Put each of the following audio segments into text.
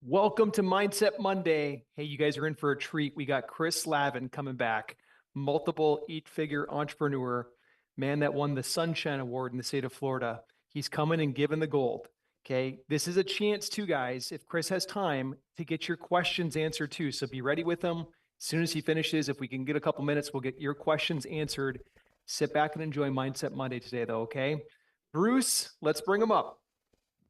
Welcome to Mindset Monday. Hey, you guys are in for a treat. We got Chris Lavin coming back, multiple eight-figure entrepreneur, man that won the Sunshine Award in the state of Florida. He's coming and giving the gold. Okay, this is a chance too, guys, if Chris has time, to get your questions answered too. So be ready with him. As soon as he finishes, if we can get a couple minutes, we'll get your questions answered. Sit back and enjoy Mindset Monday today, though, okay? Bruce, let's bring him up.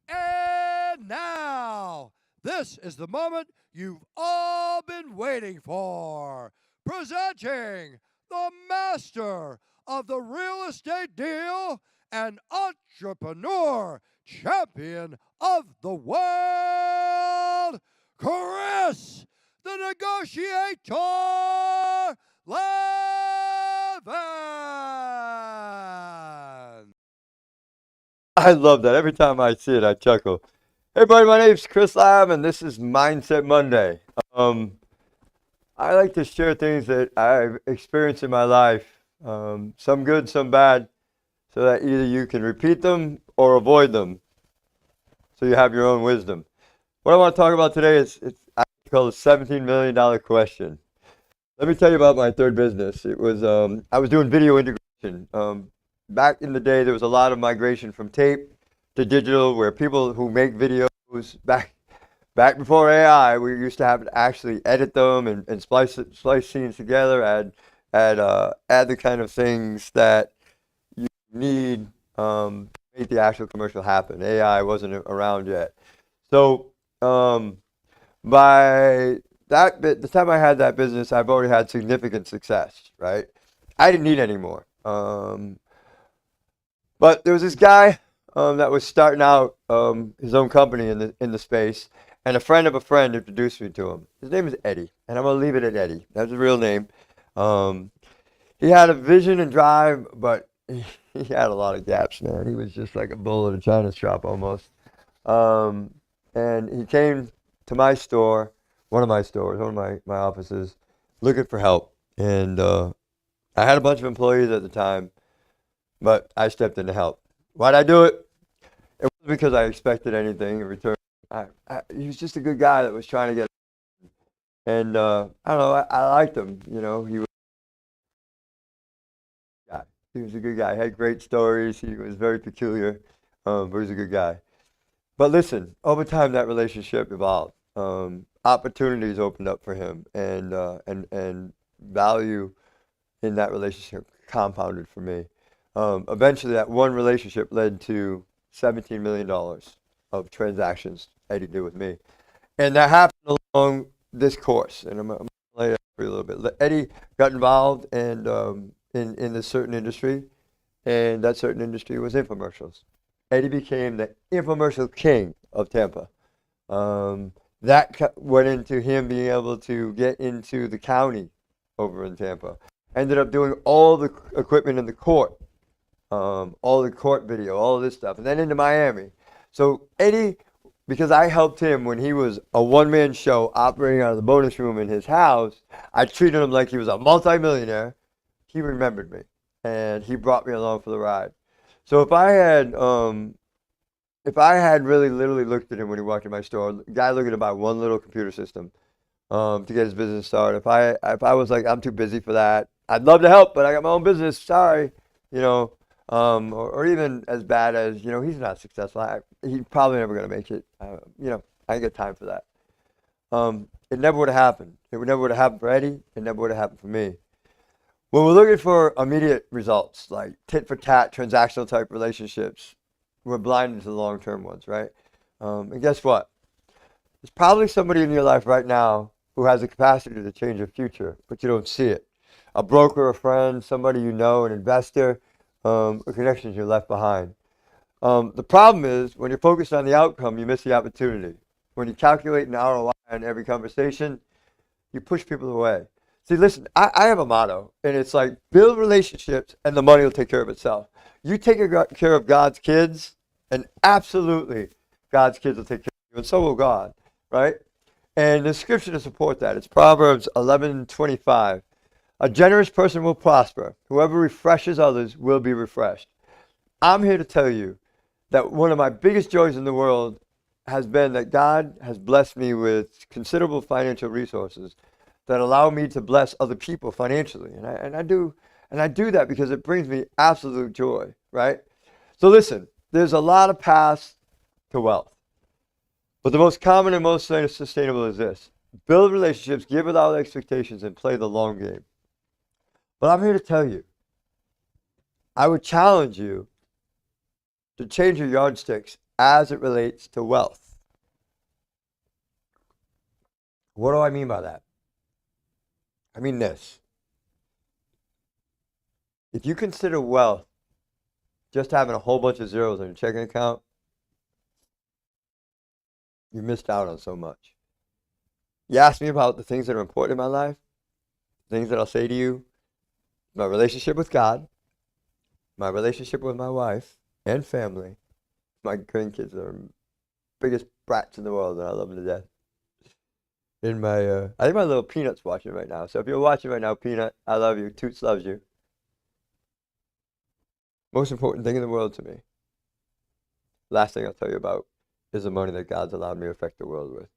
And now, this is the moment you've all been waiting for. Presenting the master of the real estate deal and entrepreneur champion of the world, Chris, the negotiator Lavin. I love that. Every time I see it, I chuckle. Hey, everybody, my name's Chris Lab, and this is Mindset Monday. I like to share things that I've experienced in my life, some good, some bad, so that either you can repeat them or avoid them, so you have your own wisdom. What I want to talk about today is I call the $17 million question. Let me tell you about my third business. It was I was doing video integration. Back in the day, there was a lot of migration from tape to digital, where people who make videos back before AI, we used to have to actually edit them and splice scenes together, add the kind of things that you need to make the actual commercial happen. AI wasn't around yet, so by the time I had that business, I've already had significant success. Right, I didn't need any more. But there was this guy that was starting out his own company in the space, and a friend of a friend introduced me to him. His name is Eddie, and I'm gonna leave it at Eddie. That's his real name. He had a vision and drive, but he had a lot of gaps, man. He was just like a bull in a china shop almost. And he came to my store, one of my offices, looking for help. And I had a bunch of employees at the time, but I stepped in to help. Why'd I do it? It wasn't because I expected anything in return. He was just a good guy that was trying to get, and I don't know, I liked him. You know, he was a good guy. He had great stories. He was very peculiar, but he was a good guy. But listen, over time that relationship evolved. Opportunities opened up for him, and value in that relationship compounded for me. Eventually, that one relationship led to $17 million of transactions Eddie did with me. And that happened along this course. And I'm going to lay it out for you a little bit. Eddie got involved in this certain industry, and that certain industry was infomercials. Eddie became the infomercial king of Tampa. That went into him being able to get into the county over in Tampa. Ended up doing all the equipment in the court. All the court video, all of this stuff, and then into Miami. So Eddie, because I helped him when he was a one-man show operating out of the bonus room in his house, I treated him like he was a multimillionaire. He remembered me, and he brought me along for the ride. So if I had really literally looked at him when he walked in my store, the guy looking to buy one little computer system to get his business started. If I was like, I'm too busy for that, I'd love to help, but I got my own business. Sorry, you know. Or even as bad as, you know, he's not successful. He's probably never going to make it. You know, I ain't got time for that. It never would have happened. It never would have happened for Eddie. It never would have happened for me. When we're looking for immediate results, like tit for tat, transactional type relationships, we're blinded to the long-term ones, right? And guess what? There's probably somebody in your life right now who has the capacity to change your future, but you don't see it. A broker, a friend, somebody you know, an investor, or connections you're left behind. The problem is when you're focused on the outcome, you miss the opportunity. When you calculate an ROI on every conversation, you push people away. See, listen, I have a motto, and it's like, build relationships and the money will take care of itself. You take care of God's kids, and absolutely God's kids will take care of you, and so will God, right? And there's scripture to support that. It's Proverbs 11:25. A generous person will prosper. Whoever refreshes others will be refreshed. I'm here to tell you that one of my biggest joys in the world has been that God has blessed me with considerable financial resources that allow me to bless other people financially. And I do that because it brings me absolute joy, right? So listen, there's a lot of paths to wealth. But the most common and most sustainable is this. Build relationships, give without expectations, and play the long game. But I'm here to tell you, I would challenge you to change your yardsticks as it relates to wealth. What do I mean by that? I mean this. If you consider wealth just having a whole bunch of zeros on your checking account, you missed out on so much. You ask me about the things that are important in my life, things that I'll say to you, my relationship with God, my relationship with my wife and family. My grandkids are the biggest brats in the world, and I love them to death. And I think my little Peanut's watching right now. So if you're watching right now, Peanut, I love you. Toots loves you. Most important thing in the world to me. Last thing I'll tell you about is the money that God's allowed me to affect the world with.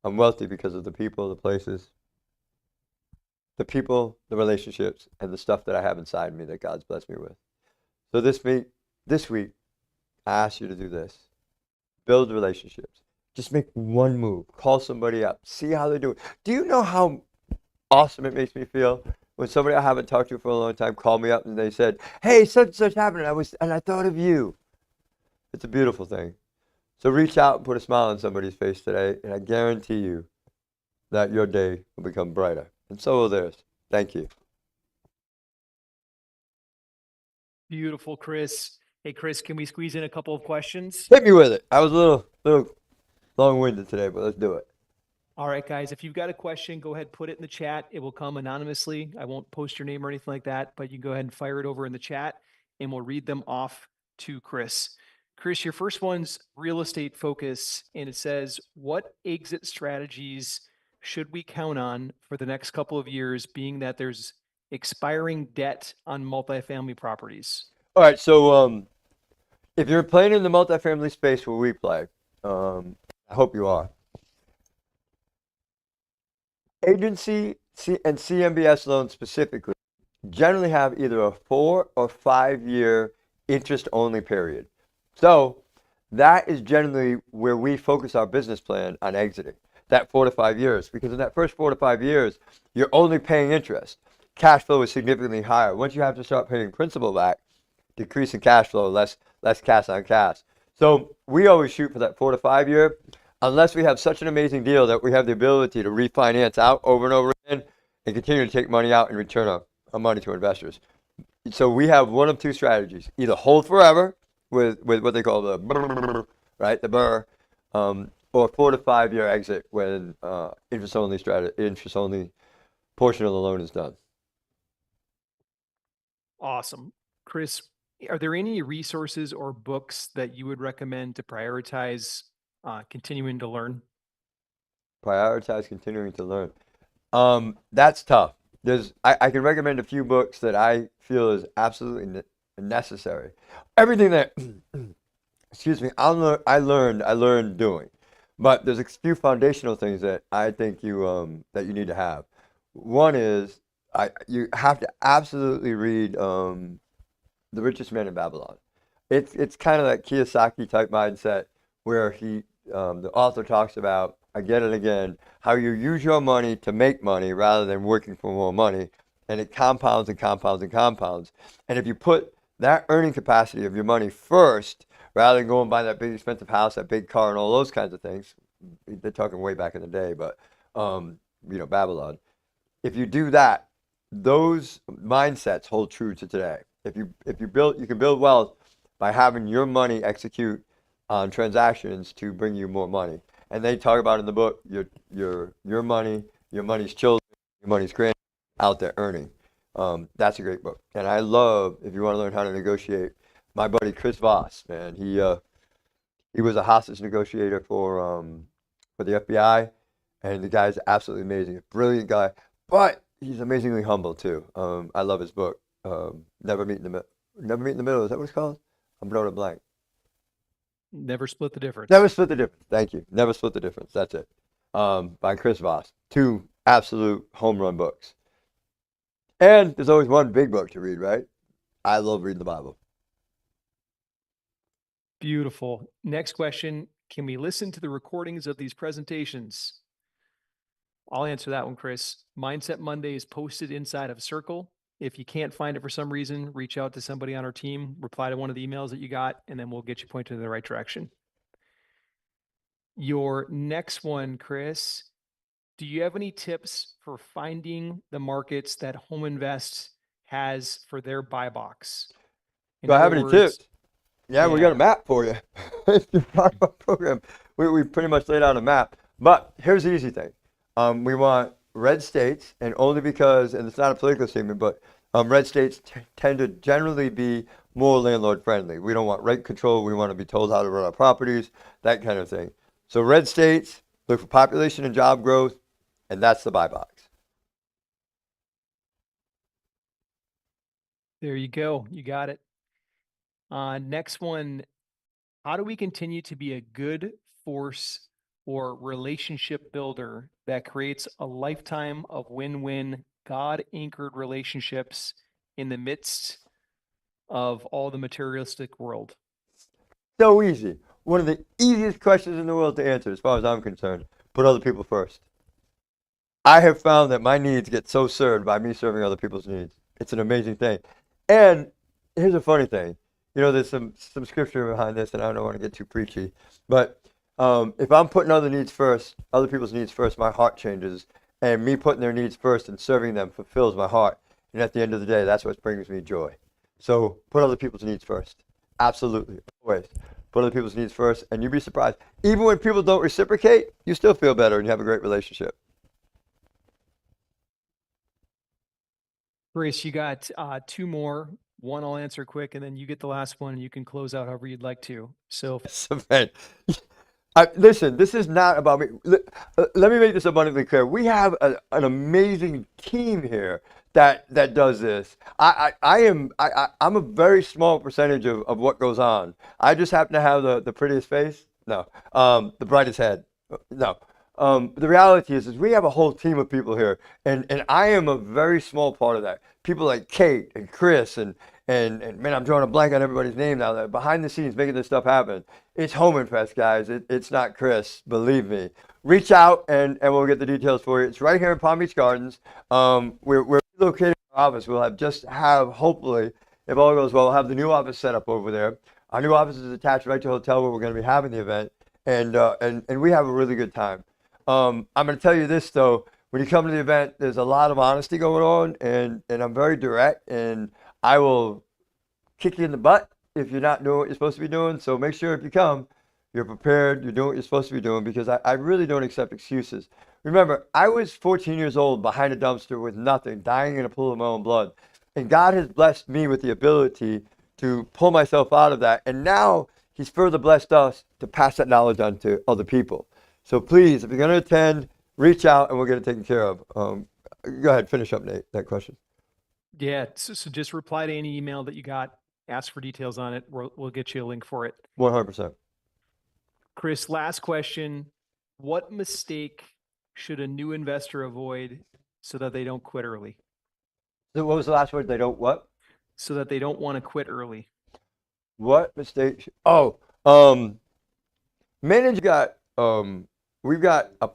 I'm wealthy because of the people, the places, the relationships, and the stuff that I have inside me that God's blessed me with. So this week, I ask you to do this. Build relationships. Just make one move. Call somebody up. See how they're doing. Do you know how awesome it makes me feel when somebody I haven't talked to for a long time called me up and they said, "Hey, such and such happened, and I thought of you." It's a beautiful thing. So reach out and put a smile on somebody's face today, and I guarantee you that your day will become brighter. And so will theirs. Thank you. Beautiful, Chris. Hey, Chris, can we squeeze in a couple of questions? Hit me with it. I was a little long-winded today, but let's do it. All right, guys, if you've got a question, go ahead, put it in the chat. It will come anonymously. I won't post your name or anything like that, but you can go ahead and fire it over in the chat and we'll read them off to Chris. Chris, your first one's real estate focus, and it says, what exit strategies should we count on for the next couple of years, being that there's expiring debt on multifamily properties? All right, so if you're playing in the multifamily space where we play, I hope you are. Agency and CMBS loans specifically generally have either a 4 or 5 year interest-only period. So that is generally where we focus our business plan on exiting, that 4 to 5 years, because in that first 4 to 5 years, you're only paying interest. Cash flow is significantly higher. Once you have to start paying principal back, decreasing cash flow, less cash on cash. So we always shoot for that 4 to 5 year, unless we have such an amazing deal that we have the ability to refinance out over and over again and continue to take money out and return our money to investors. So we have one of two strategies: either hold forever with what they call the BRRRR, right, the BRRRR, or 4 to 5 year exit when interest only portion of the loan is done. Awesome. Chris, are there any resources or books that you would recommend to prioritize continuing to learn? Prioritize continuing to learn. That's tough. I can recommend a few books that I feel is absolutely necessary. Everything that, excuse me, I learned doing. But there's a few foundational things that I think you need to have. One is you have to absolutely read The Richest Man in Babylon. It's kind of that Kiyosaki type mindset where the author talks about, again and again, how you use your money to make money rather than working for more money, and it compounds and compounds and compounds. And if you put that earning capacity of your money first, rather than go and buy that big expensive house, that big car, and all those kinds of things, they're talking way back in the day, but Babylon. If you do that, those mindsets hold true to today. You can build wealth by having your money execute on transactions to bring you more money. And they talk about in the book your money, your money's children, your money's grand out there earning. That's a great book. And I love, if you want to learn how to negotiate, my buddy Chris Voss, man. He was a hostage negotiator for the FBI, and the guy's absolutely amazing. A brilliant guy, but he's amazingly humble too. I love his book. Never Meet in the Middle. Is that what it's called? I'm drawing a blank. Never split the difference. Never Split the Difference. Thank you. Never Split the Difference. That's it. By Chris Voss. Two absolute home run books. And there's always one big book to read, right? I love reading the Bible. Beautiful. Next question. Can we listen to the recordings of these presentations? I'll answer that one, Chris. Mindset Monday is posted inside of Circle. If you can't find it for some reason, reach out to somebody on our team, reply to one of the emails that you got, and then we'll get you pointed in the right direction. Your next one, Chris, do you have any tips for finding the markets that Home Invest has for their buy box? In Do I have other any words, tips? Yeah, we got a map for you. It's part of our program. We pretty much laid out a map. But here's the easy thing. We want red states, and only because, and it's not a political statement, but red states tend to generally be more landlord friendly. We don't want rent control. We want to be told how to run our properties, that kind of thing. So red states, look for population and job growth, and that's the buy box. There you go. You got it. Next one. How do we continue to be a good force or relationship builder that creates a lifetime of win-win, God-anchored relationships in the midst of all the materialistic world? So easy. One of the easiest questions in the world to answer, as far as I'm concerned. Put other people first. I have found that my needs get so served by me serving other people's needs. It's an amazing thing. And here's a funny thing. You know, there's some scripture behind this, and I don't want to get too preachy. But if I'm putting other people's needs first, my heart changes. And me putting their needs first and serving them fulfills my heart. And at the end of the day, that's what brings me joy. So put other people's needs first. Absolutely. Always. Put other people's needs first, and you'd be surprised. Even when people don't reciprocate, you still feel better and you have a great relationship. Grace, you got two more. One I'll answer quick, and then you get the last one, and you can close out however you'd like to. So, So, man, listen, this is not about me. Let me make this abundantly clear. We have an amazing team here that does this. I'm a very small percentage of what goes on. I just happen to have the prettiest face. No. The brightest head. No. The reality is we have a whole team of people here, and I am a very small part of that. People like Kate and Chris and man, I'm drawing a blank on everybody's name now. That behind the scenes making this stuff happen. It's Home Invest, guys. It's not Chris. Believe me. Reach out and we'll get the details for you. It's right here in Palm Beach Gardens. We're located in our office. We'll have hopefully, if all goes well, we'll have the new office set up over there. Our new office is attached right to a hotel where we're going to be having the event, and we have a really good time. I'm going to tell you this though. When you come to the event, there's a lot of honesty going on, and I'm very direct, and I will kick you in the butt if you're not doing what you're supposed to be doing. So make sure if you come, you're prepared, you're doing what you're supposed to be doing, because I really don't accept excuses. Remember, I was 14 years old behind a dumpster with nothing, dying in a pool of my own blood. And God has blessed me with the ability to pull myself out of that. And now he's further blessed us to pass that knowledge on to other people. So please, if you're going to attend, reach out and we'll get it taken care of. Go ahead, finish up, Nate, that question. yeah, so just reply to any email that you got, ask for details on it. We'll get you a link for it. 100%. Chris, last question. What mistake should a new investor avoid so that they don't quit early? So what was the last word? They don't what? So that they don't want to quit early. What mistake? We've got a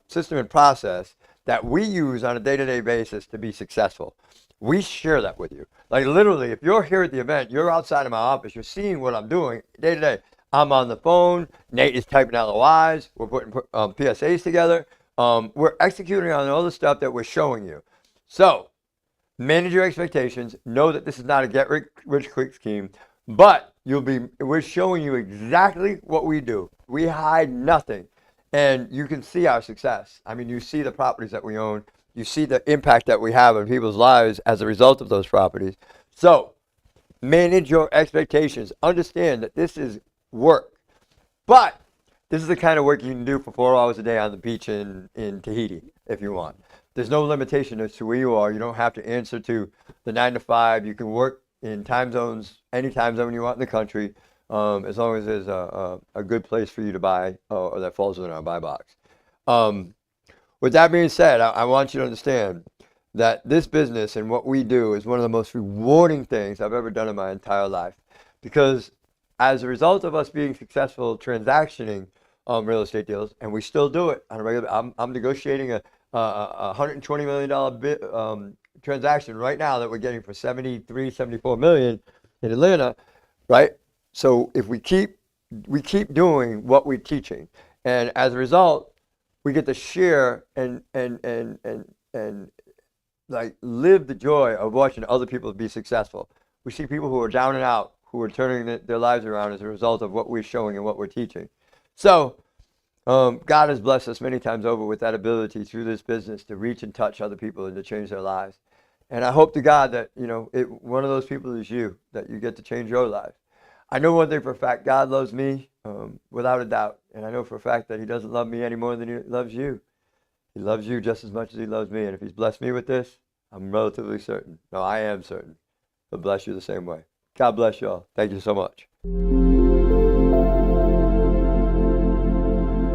system and process that we use on a day-to-day basis to be successful. We share that with you. Like literally, if you're here at the event, you're outside of my office, you're seeing what I'm doing day to day. I'm on the phone. Nate is typing LOIs. We're putting PSAs together. We're executing on all the stuff that we're showing you. So manage your expectations. Know that this is not a get-rich-quick scheme, but we're showing you exactly what we do. We hide nothing. And you can see our success. I mean, you see the properties that we own. You see the impact that we have on people's lives as a result of those properties. So manage your expectations. Understand that this is work. But this is the kind of work you can do for 4 hours a day on the beach in Tahiti if you want. There's no limitation as to where you are. You don't have to answer to the 9 to 5. You can work in time zones, any time zone you want in the country. as long as there's a good place for you to buy or that falls within our buy box. With that being said, I want you to understand that this business and what we do is one of the most rewarding things I've ever done in my entire life. Because as a result of us being successful transactioning real estate deals, and we still do it on a regular, I'm negotiating a $120 million transaction right now that we're getting for 74 million in Atlanta, right? So if we keep doing what we're teaching, and as a result, we get to share and like live the joy of watching other people be successful. We see people who are down and out, who are turning their lives around as a result of what we're showing and what we're teaching. So God has blessed us many times over with that ability through this business to reach and touch other people and to change their lives. And I hope to God that, one of those people is you, that you get to change your life. I know one thing for a fact, God loves me without a doubt. And I know for a fact that he doesn't love me any more than he loves you. He loves you just as much as he loves me. And if he's blessed me with this, I'm relatively certain. No, I am certain. He'll bless you the same way. God bless you all. Thank you so much.